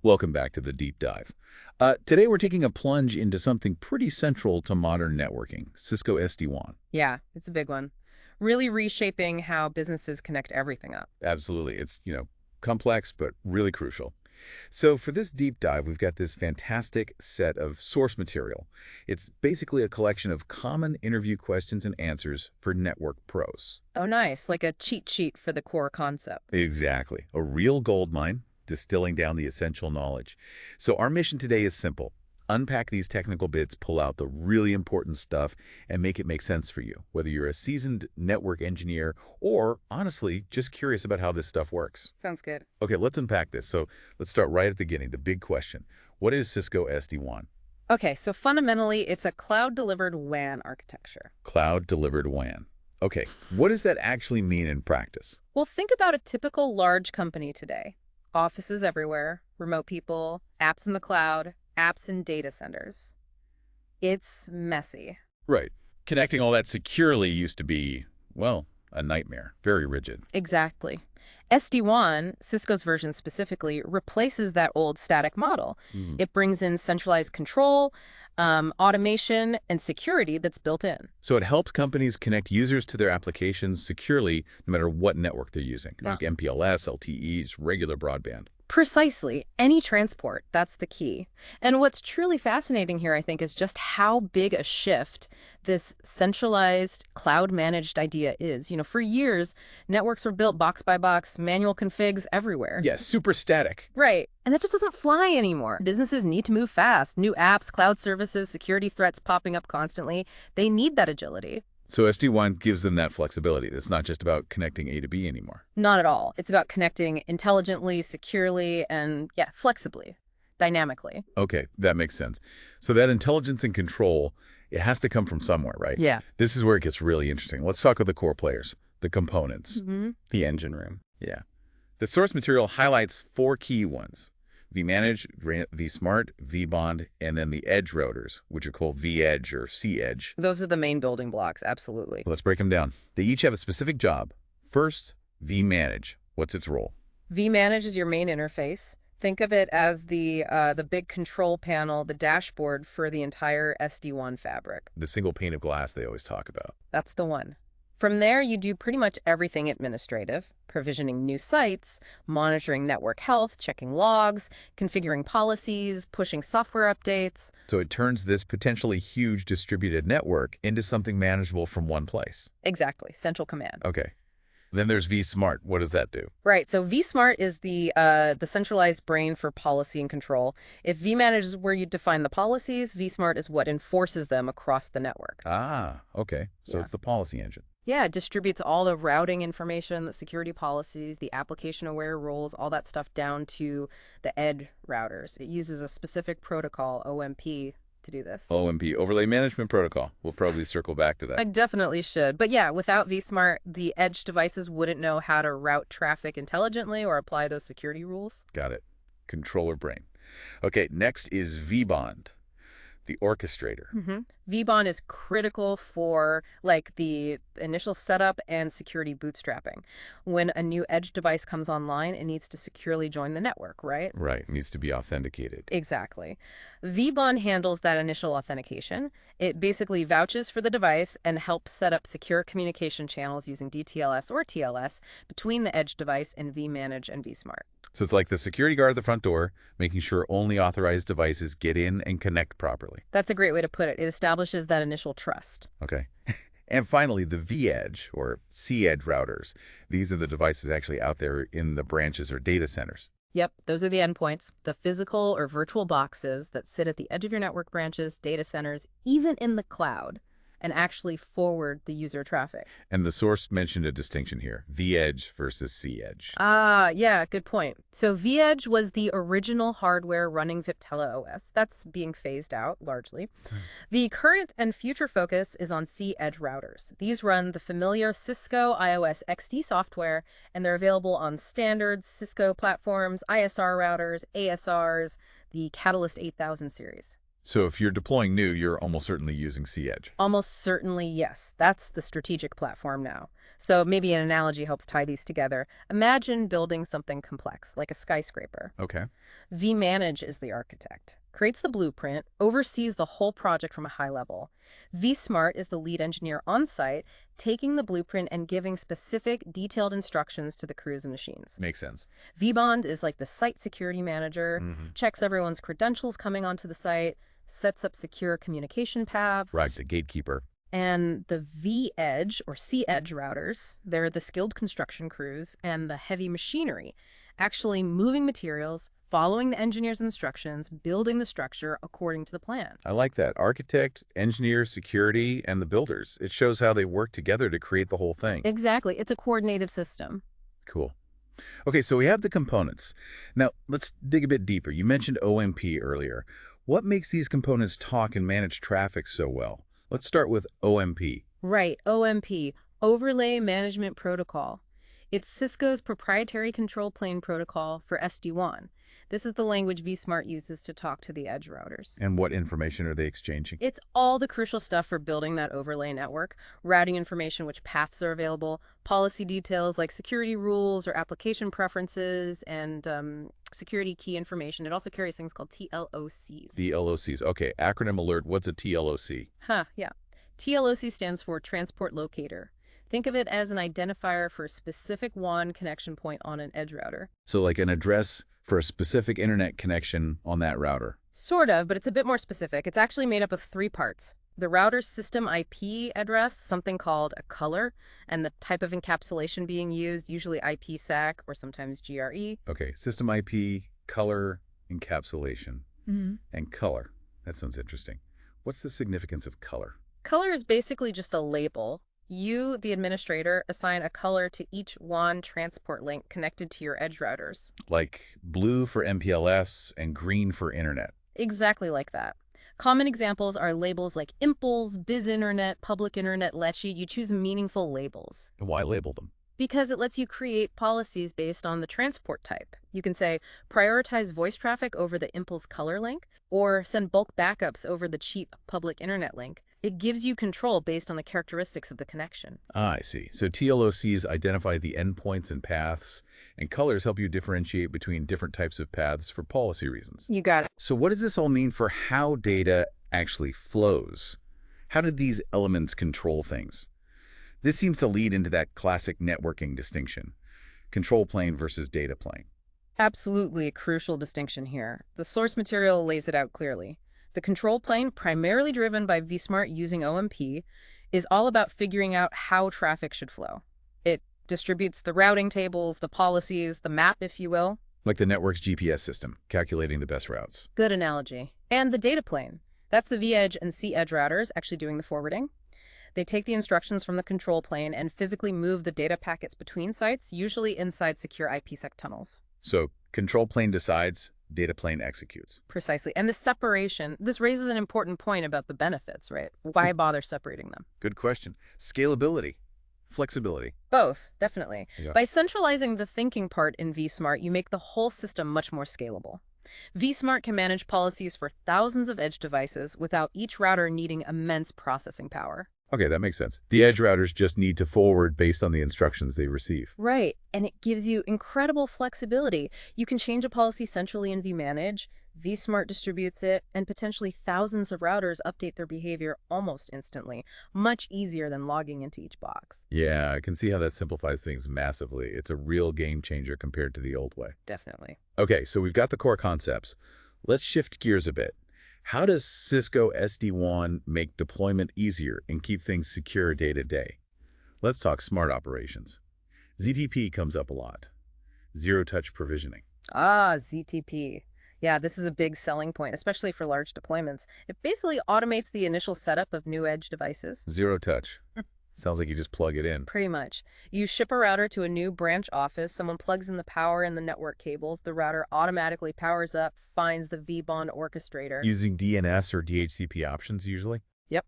Welcome back to the deep dive. Today we're taking a plunge into something pretty central to modern networking, Cisco SD-WAN. Yeah, it's a big one. Really reshaping how businesses connect everything up. Absolutely. It's, complex, but really crucial. So for this deep dive, we've got this fantastic set of source material. It's basically a collection of common interview questions and answers for network pros. Oh, nice. Like a cheat sheet for the core concept. Exactly. A real gold mine, distilling down the essential knowledge. So our mission today is simple. Unpack these technical bits, pull out the really important stuff, and make it make sense for you, whether you're a seasoned network engineer or, honestly, just curious about how this stuff works. Sounds good. Okay, let's unpack this. So let's start right at the beginning, the big question. What is Cisco SD-WAN? Okay, so fundamentally, it's a cloud-delivered WAN architecture. Cloud-delivered WAN. Okay, what does that actually mean in practice? Well, think about a typical large company today. Offices everywhere, remote people, apps in the cloud, apps in data centers. It's messy. Right. Connecting all that securely used to be, well, a nightmare. Very rigid. Exactly. SD-WAN, Cisco's version specifically, replaces that old static model. Mhm. It brings in centralized control, automation, and security that's built in. So it helps companies connect users to their applications securely no matter what network they're using, like MPLS, LTEs, regular broadband. Precisely. Any transport, that's the key. And what's truly fascinating here, I think, is just how big a shift this centralized, cloud-managed idea is. For years, networks were built box by box, manual configs everywhere. Yeah, super static. Right. And that just doesn't fly anymore. Businesses need to move fast. New apps, cloud services, security threats popping up constantly. They need that agility. So SD-WAN gives them that flexibility. It's not just about connecting A to B anymore. Not at all. It's about connecting intelligently, securely, and, yeah, flexibly, dynamically. Okay, that makes sense. So that intelligence and control, it has to come from somewhere, right? Yeah. This is where it gets really interesting. Let's talk about the core players, the components. The engine room. Yeah. The source material highlights four key ones: vManage, vSmart, vBond, and then the edge routers, which are called vEdge or cEdge. Those are the main building blocks, absolutely. Let's break them down. They each have a specific job. First, vManage. What's its role? vManage is your main interface. Think of it as the big control panel, the dashboard for the entire SD-WAN fabric. The single pane of glass they always talk about. That's the one. From there, you do pretty much everything administrative: provisioning new sites, monitoring network health, checking logs, configuring policies, pushing software updates. So it turns this potentially huge distributed network into something manageable from one place. Exactly, central command. Okay. Then there's vSmart. What does that do? Right, so vSmart is the centralized brain for policy and control. If vManage is where you define the policies, vSmart is what enforces them across the network. Ah, okay. So Yeah. it's the policy engine. Yeah, it distributes all the routing information, the security policies, the application-aware roles, all that stuff down to the edge routers. It uses a specific protocol, OMP, to do this. OMP, Overlay Management Protocol. We'll probably circle back to I that. definitely should. But yeah, without vSmart, the edge devices wouldn't know how to route traffic intelligently or apply those security rules. Got it. Controller brain. Okay, next is vBond, the orchestrator. vBond is critical for the initial setup and security bootstrapping. When a new edge device comes online, it needs to securely join the network, right? Right, needs to be authenticated. Exactly. vBond handles that initial authentication. It basically vouches for the device and helps set up secure communication channels using DTLS or TLS between the edge device and vManage and vSmart. So it's like the security guard at the front door, making sure only authorized devices get in and connect properly. That's a great way to put it. It establishes that initial trust. Okay. And finally, the vEdge or cEdge routers. These are the devices actually out there in the branches or data centers. Yep, those are the endpoints, the physical or virtual boxes that sit at the edge of your network branches, data centers, even in the cloud, and actually forward the user traffic. And the source mentioned a distinction here, vEdge versus cEdge. Ah, yeah, good point. So vEdge was the original hardware running Viptela OS. That's being phased out, largely. The current and future focus is on cEdge routers. These run the familiar Cisco iOS XD software, and they're available on standard Cisco platforms, ISR routers, ASRs, the Catalyst 8000 series. So if you're deploying new, you're almost certainly using cEdge. Almost certainly, yes. That's the strategic platform now. So maybe an analogy helps tie these together. Imagine building something complex, like a skyscraper. Okay. vManage is the architect, creates the blueprint, oversees the whole project from a high level. vSmart is the lead engineer on site, taking the blueprint and giving specific, detailed instructions to the crews and machines. Makes sense. vBond is like the site security manager, Mm-hmm. checks everyone's credentials coming onto the site, sets up secure communication paths. Right, the gatekeeper. And the vEdge or C-Edge routers, they're the skilled construction crews and the heavy machinery, actually moving materials, following the engineer's instructions, building the structure according to the plan. I like that. Architect, engineer, security, and the builders. It shows how they work together to create the whole thing. Exactly. It's a coordinated system. Cool. Okay, so we have the components. Now, let's dig a bit deeper. You mentioned OMP earlier. What makes these components talk and manage traffic so well? Let's start with OMP. Right, OMP, Overlay Management Protocol. It's Cisco's proprietary control plane protocol for SD-WAN. This is the language vSmart uses to talk to the edge routers. And what information are they exchanging? It's all the crucial stuff for building that overlay network, routing information, which paths are available, policy details like security rules or application preferences, and security key information. It also carries things called TLOCs. The LOCs. Okay, acronym alert. What's a TLOC? Yeah. TLOC stands for Transport Locator. Think of it as an identifier for a specific WAN connection point on an edge router. So like an address for a specific internet connection on that router. Sort of, but it's a bit more specific. It's actually made up of 3 parts. The router's system IP address, something called a color, and the type of encapsulation being used, usually IPsec or sometimes GRE. Okay, system IP, color, encapsulation, and color. That sounds interesting. What's the significance of color? Color is basically just a label. You, the administrator, assign a color to each WAN transport link connected to your edge routers. Like blue for MPLS and green for internet. Exactly like that. Common examples are labels like Impulse, Biz Internet, Public Internet, Lecce. You choose meaningful labels. And why label them? Because it lets you create policies based on the transport type. You can say, prioritize voice traffic over the Impulse color link, or send bulk backups over the cheap public internet link. It gives you control based on the characteristics of the connection. Ah, I see. So TLOCs identify the endpoints and paths, and colors help you differentiate between different types of paths for policy reasons. You got it. So what does this all mean for how data actually flows? How do these elements control things? This seems to lead into that classic networking distinction, control plane versus data plane. Absolutely a crucial distinction here. The source material lays it out clearly. The control plane, primarily driven by vSmart using OMP, is all about figuring out how traffic should flow. It distributes the routing tables, the policies, the map, if you will. Like the network's GPS system, calculating the best routes. Good analogy. And the data plane. That's the vEdge and C-Edge routers actually doing the forwarding. They take the instructions from the control plane and physically move the data packets between sites, usually inside secure IPsec tunnels. So control plane decides, data plane executes. Precisely. And the separation, this raises an important point about the benefits, right? Why bother separating them? Good question. Scalability, flexibility. Both, definitely. Yeah. By centralizing the thinking part in vSmart, you make the whole system much more scalable. vSmart can manage policies for thousands of edge devices without each router needing immense processing power. Okay, that makes sense. The edge routers just need to forward based on the instructions they receive. Right, and it gives you incredible flexibility. You can change a policy centrally in vManage, vSmart distributes it, and potentially thousands of routers update their behavior almost instantly, much easier than logging into each box. Yeah, I can see how that simplifies things massively. It's a real game changer compared to the old way. Definitely. Okay, so we've got the core concepts. Let's shift gears a bit. How does Cisco SD-WAN make deployment easier and keep things secure day to day? Let's talk smart operations. ZTP comes up a lot. Zero-touch provisioning. Ah, ZTP. Yeah, this is a big selling point, especially for large deployments. It basically automates the initial setup of new edge devices. Zero-touch. Sounds like you just plug it in. Pretty much. You ship a router to a new branch office, someone plugs in the power and the network cables, the router automatically powers up, finds the vBond orchestrator. Using DNS or DHCP options usually? Yep.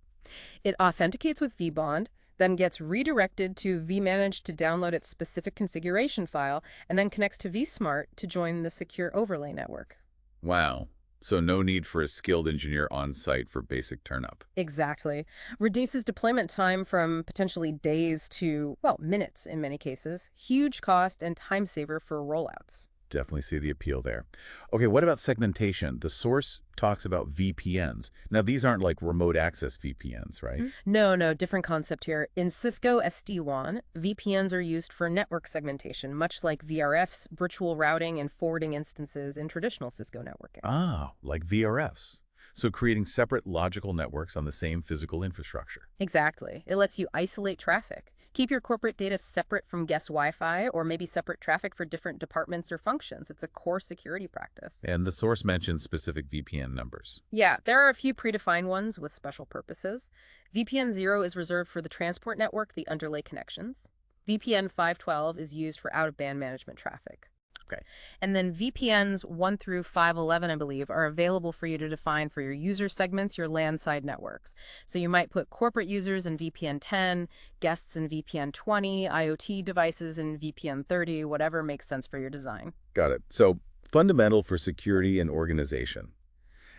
It authenticates with vBond, then gets redirected to vManage to download its specific configuration file, and then connects to vSmart to join the secure overlay network. Wow. So no need for a skilled engineer on site for basic turnup. Exactly. Reduces deployment time from potentially days to, well, minutes in many cases. Huge cost and time saver for rollouts. Definitely see the appeal there. Okay, what about segmentation? The source talks about VPNs. Now, these aren't like remote access VPNs, right? No, no, different concept here. In Cisco SD-WAN, VPNs are used for network segmentation, much like VRFs, virtual routing and forwarding instances in traditional Cisco networking. Ah, like VRFs. So creating separate logical networks on the same physical infrastructure. Exactly. It lets you isolate traffic. Keep your corporate data separate from guest Wi-Fi or maybe separate traffic for different departments or functions. It's a core security practice. And the source mentions specific VPN numbers. Yeah, there are a few predefined ones with special purposes. VPN 0 is reserved for the transport network, the underlay connections. VPN 512 is used for out-of-band management traffic. Okay. And then VPNs 1 through 511, I believe, are available for you to define for your user segments, your LAN side networks. So you might put corporate users in VPN 10, guests in VPN 20, IoT devices in VPN 30, whatever makes sense for your design. Got it. So fundamental for security and organization.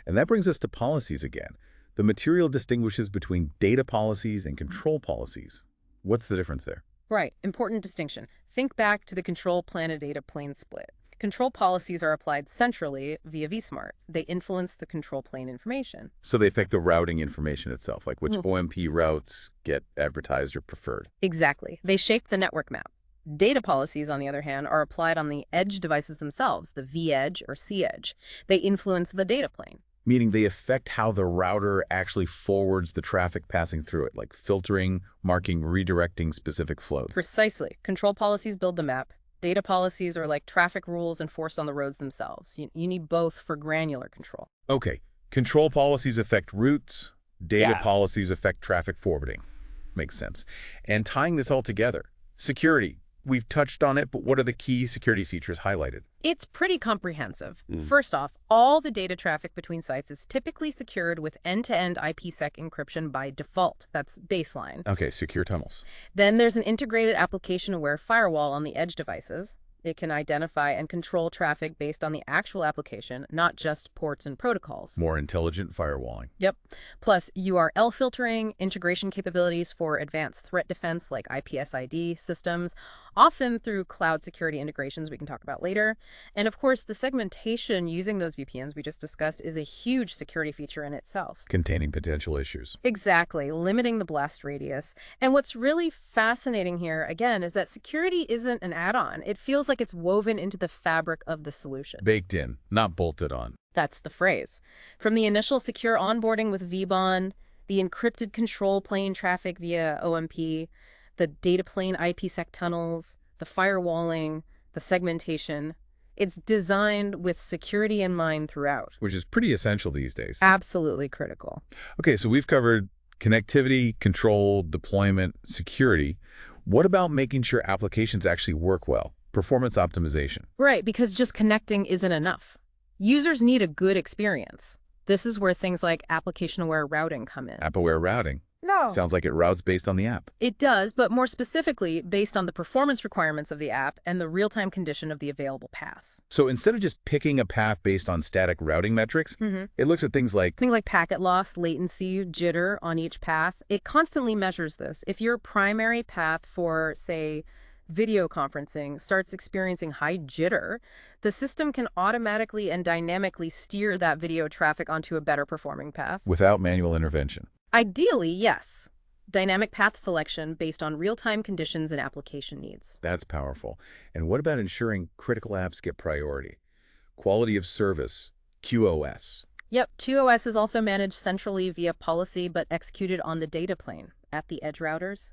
And that brings us to policies again. The material distinguishes between data policies and control policies. What's the difference there? Right, important distinction. Think back to the control plane to data plane split. Control policies are applied centrally via vSmart. They influence the control plane information. So they affect the routing information itself, like which OMP routes get advertised or preferred. Exactly. They shape the network map. Data policies, on the other hand, are applied on the edge devices themselves, the V-edge or C-edge. They influence the data plane. Meaning they affect how the router actually forwards the traffic passing through it, like filtering, marking, redirecting specific flows. Precisely. Control policies build the map. Data policies are like traffic rules enforced on the roads themselves. You need both for granular control. Okay. Control policies affect routes. Data policies affect traffic forwarding. Makes sense. And tying this all together, security. We've touched on it, but what are the key security features highlighted? It's pretty comprehensive. First off, all the data traffic between sites is typically secured with end-to-end IPsec encryption by default. That's baseline. Okay, secure tunnels. Then there's an integrated application-aware firewall on the edge devices. It can identify and control traffic based on the actual application, not just ports and protocols. More intelligent firewalling. Yep. Plus, URL filtering, integration capabilities for advanced threat defense like IPSID systems, often through cloud security integrations we can talk about later. And of course, the segmentation using those VPNs we just discussed is a huge security feature in itself. Containing potential issues. Exactly, limiting the blast radius. And what's really fascinating here, again, is that security isn't an add-on. It feels like it's woven into the fabric of the solution. Baked in, not bolted on. That's the phrase. From the initial secure onboarding with VBON, the encrypted control plane traffic via OMP, the data plane IPsec tunnels, the firewalling, the segmentation, it's designed with security in mind throughout. Which is pretty essential these days. Absolutely critical. Okay, so we've covered connectivity, control, deployment, security. What about making sure applications actually work well? Performance optimization. Right, because just connecting isn't enough. Users need a good experience. This is where things like application-aware routing come in. App-aware routing. No. Sounds like it routes based on the app. It does, but more specifically based on the performance requirements of the app and the real-time condition of the available paths. So instead of just picking a path based on static routing metrics, it looks at things like packet loss, latency, jitter on each path. It constantly measures this. If your primary path for, say, video conferencing starts experiencing high jitter, the system can automatically and dynamically steer that video traffic onto a better performing path. without manual intervention. Ideally, yes. Dynamic path selection based on real-time conditions and application needs. That's powerful. And what about ensuring critical apps get priority? Quality of service, QoS. Yep, QoS is also managed centrally via policy but executed on the data plane at the edge routers.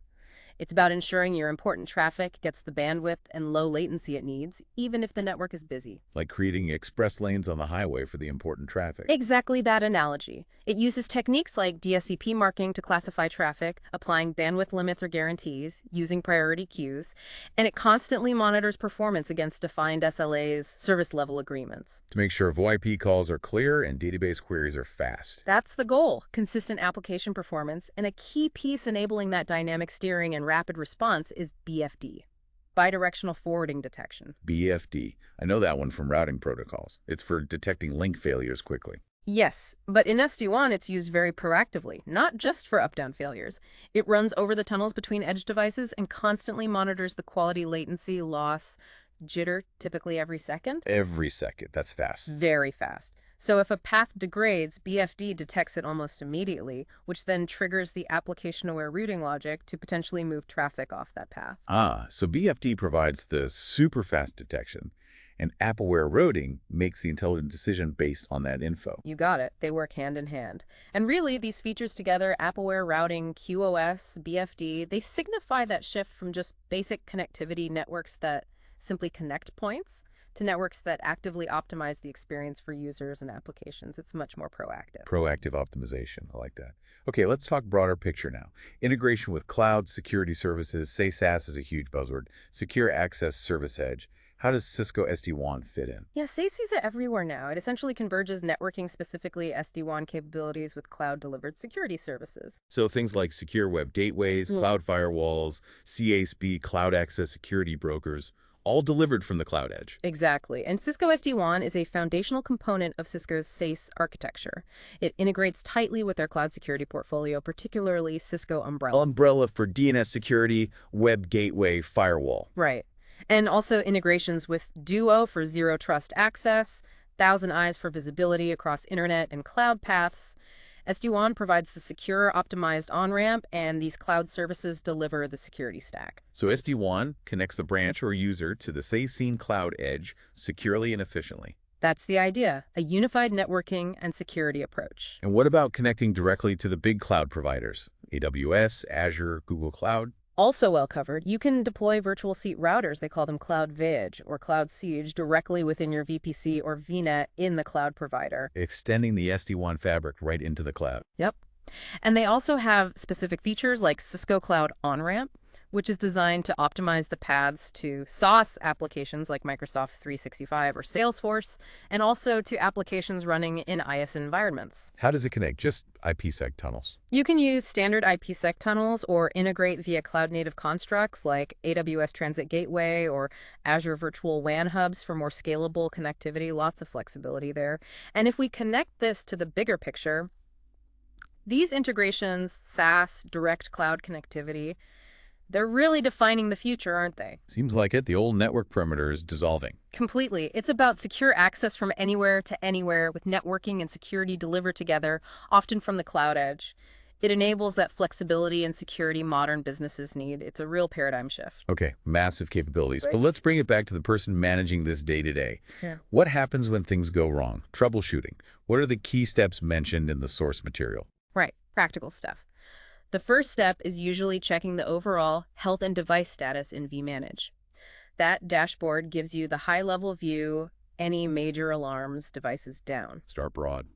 It's about ensuring your important traffic gets the bandwidth and low latency it needs, even if the network is busy. Like creating express lanes on the highway for the important traffic. Exactly that analogy. It uses techniques like DSCP marking to classify traffic, applying bandwidth limits or guarantees, using priority queues, and it constantly monitors performance against defined SLAs, service level agreements. To make sure VoIP calls are clear and database queries are fast. That's the goal, consistent application performance, and a key piece enabling that dynamic steering and rapid response is BFD, bidirectional forwarding detection. BFD. I know that one from routing protocols. It's for detecting link failures quickly. Yes, but in SD-WAN, it's used very proactively, not just for up-down failures. It runs over the tunnels between edge devices and constantly monitors the quality, latency, loss, jitter, typically every second. Every second. That's fast. Very fast. So if a path degrades, BFD detects it almost immediately, which then triggers the application-aware routing logic to potentially move traffic off that path. So BFD provides the super fast detection, and app-aware routing makes the intelligent decision based on that info. You got it. They work hand in hand. And really, these features together, app-aware routing, QoS, BFD, they signify that shift from just basic connectivity networks that simply connect points to networks that actively optimize the experience for users and applications. It's much more proactive. Proactive optimization. I like that. Okay, let's talk broader picture now. Integration with cloud security services. Say SaaS is a huge buzzword. Secure Access Service Edge. How does Cisco SD-WAN fit in? Yeah, SASE sees it everywhere now. It essentially converges networking, specifically SD-WAN capabilities, with cloud-delivered security services. So things like secure web gateways, cloud firewalls, CASB, cloud access security brokers, all delivered from the cloud edge. Exactly. And Cisco SD-WAN is a foundational component of Cisco's SASE architecture. It integrates tightly with their cloud security portfolio, particularly Cisco Umbrella. Umbrella for DNS security, web gateway, firewall. Right. And also integrations with Duo for zero trust access, Thousand Eyes for visibility across internet and cloud paths. SD-WAN provides the secure, optimized on-ramp, and these cloud services deliver the security stack. So SD-WAN connects the branch or user to the SASE cloud edge securely and efficiently. That's the idea, a unified networking and security approach. And what about connecting directly to the big cloud providers? AWS, Azure, Google Cloud? Also well covered, you can deploy virtual seat routers, they call them Cloud VIG or Cloud Siege, directly within your VPC or VNet in the cloud provider. Extending the SD-WAN fabric right into the cloud. Yep. And they also have specific features like Cisco Cloud On-Ramp, which is designed to optimize the paths to SaaS applications like Microsoft 365 or Salesforce, and also to applications running in IaaS environments. How does it connect? Just IPsec tunnels? You can use standard IPsec tunnels or integrate via cloud-native constructs like AWS Transit Gateway or Azure Virtual WAN hubs for more scalable connectivity. Lots of flexibility there. And if we connect this to the bigger picture, these integrations, SaaS, direct cloud connectivity, they're really defining the future, aren't they? Seems like it. The old network perimeter is dissolving. Completely. It's about secure access from anywhere to anywhere with networking and security delivered together, often from the cloud edge. It enables that flexibility and security modern businesses need. It's a real paradigm shift. Okay, massive capabilities. Right. But let's bring it back to the person managing this day to day. Yeah. What happens when things go wrong? Troubleshooting. What are the key steps mentioned in the source material? Right. Practical stuff. The first step is usually checking the overall health and device status in vManage. That dashboard gives you the high-level view, any major alarms, devices down. Start broad.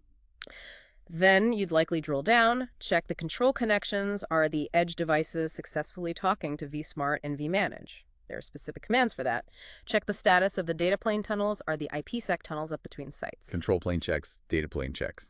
Then you'd likely drill down, check the control connections. Are the edge devices successfully talking to vSmart and vManage? There are specific commands for that. Check the status of the data plane tunnels. Are the IPsec tunnels up between sites? Control plane checks, data plane checks.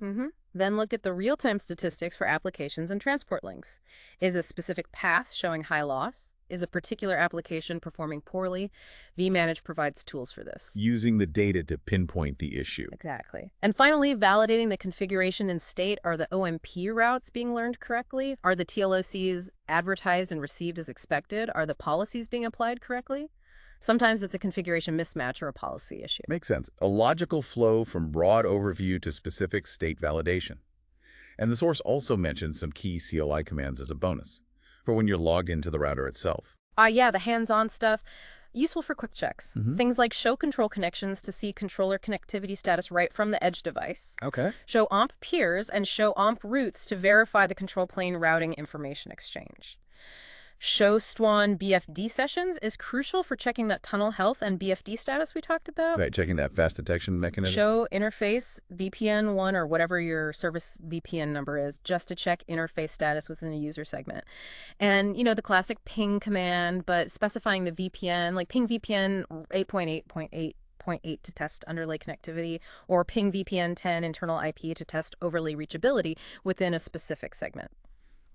Then look at the real-time statistics for applications and transport links. Is a specific path showing high loss? Is a particular application performing poorly? vManage provides tools for this. Using the data to pinpoint the issue. Exactly. And finally, validating the configuration and state. Are the OMP routes being learned correctly? Are the TLOCs advertised and received as expected? Are the policies being applied correctly? Sometimes it's a configuration mismatch or a policy issue. Makes sense. A logical flow from broad overview to specific state validation. And the source also mentions some key CLI commands as a bonus for when you're logged into the router itself. Yeah, the hands-on stuff. Useful for quick checks. Things like show control connections to see controller connectivity status right from the edge device. Okay. Show OMP peers and show OMP routes to verify the control plane routing information exchange. Show STWAN BFD sessions is crucial for checking that tunnel health and BFD status we talked about. Right, checking that fast detection mechanism. Show interface VPN1 or whatever your service VPN number is, just to check interface status within a user segment. And, the classic ping command, but specifying the VPN, like ping VPN 8.8.8.8 to test underlay connectivity, or ping VPN 10 internal IP to test overlay reachability within a specific segment.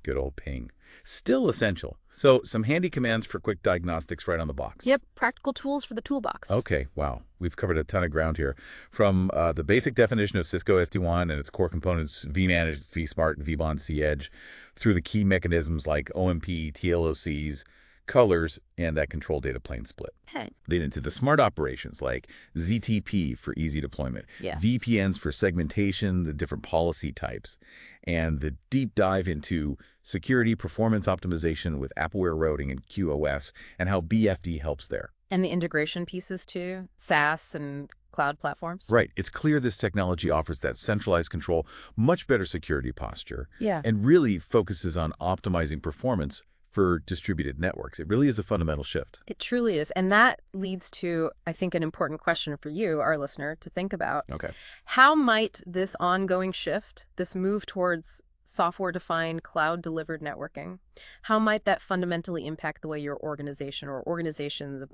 Good old ping. Still essential. So some handy commands for quick diagnostics right on the box. Yep, practical tools for the toolbox. Okay, wow. We've covered a ton of ground here. From the basic definition of Cisco SD-WAN and its core components, vManage, vSmart, vBond, C-Edge, through the key mechanisms like OMP, TLOCs, colors, and that control data plane split. Hey. Then into the smart operations like ZTP for easy deployment, Yeah. VPNs for segmentation, the different policy types, and the deep dive into security performance optimization with Appware routing and QoS, and how BFD helps there. And the integration pieces too, SaaS and cloud platforms. Right. It's clear this technology offers that centralized control, much better security posture, Yeah. and really focuses on optimizing performance for distributed networks. It really is a fundamental shift. It truly is. And that leads to, I think, an important question for you, our listener, to think about. Okay. How might this ongoing shift, this move towards software-defined, cloud-delivered networking, how might that fundamentally impact the way your organization or organizations,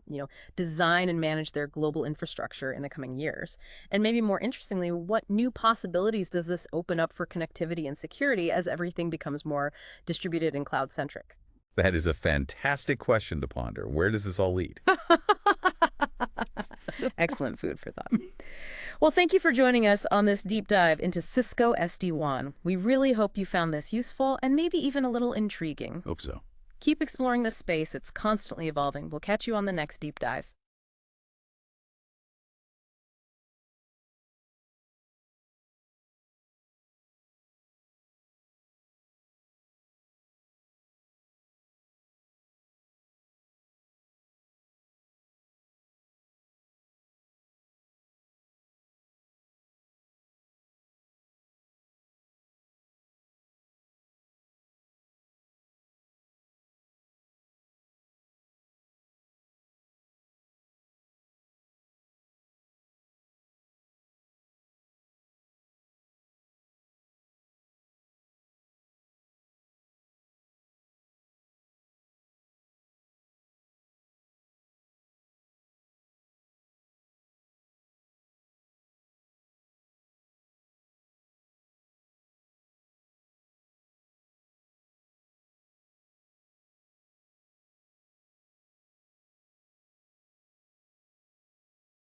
design and manage their global infrastructure in the coming years? And maybe more interestingly, what new possibilities does this open up for connectivity and security as everything becomes more distributed and cloud-centric? That is a fantastic question to ponder. Where does this all lead? Excellent food for thought. Well, thank you for joining us on this deep dive into Cisco SD-WAN. We really hope you found this useful and maybe even a little intriguing. Hope so. Keep exploring this space. It's constantly evolving. We'll catch you on the next deep dive.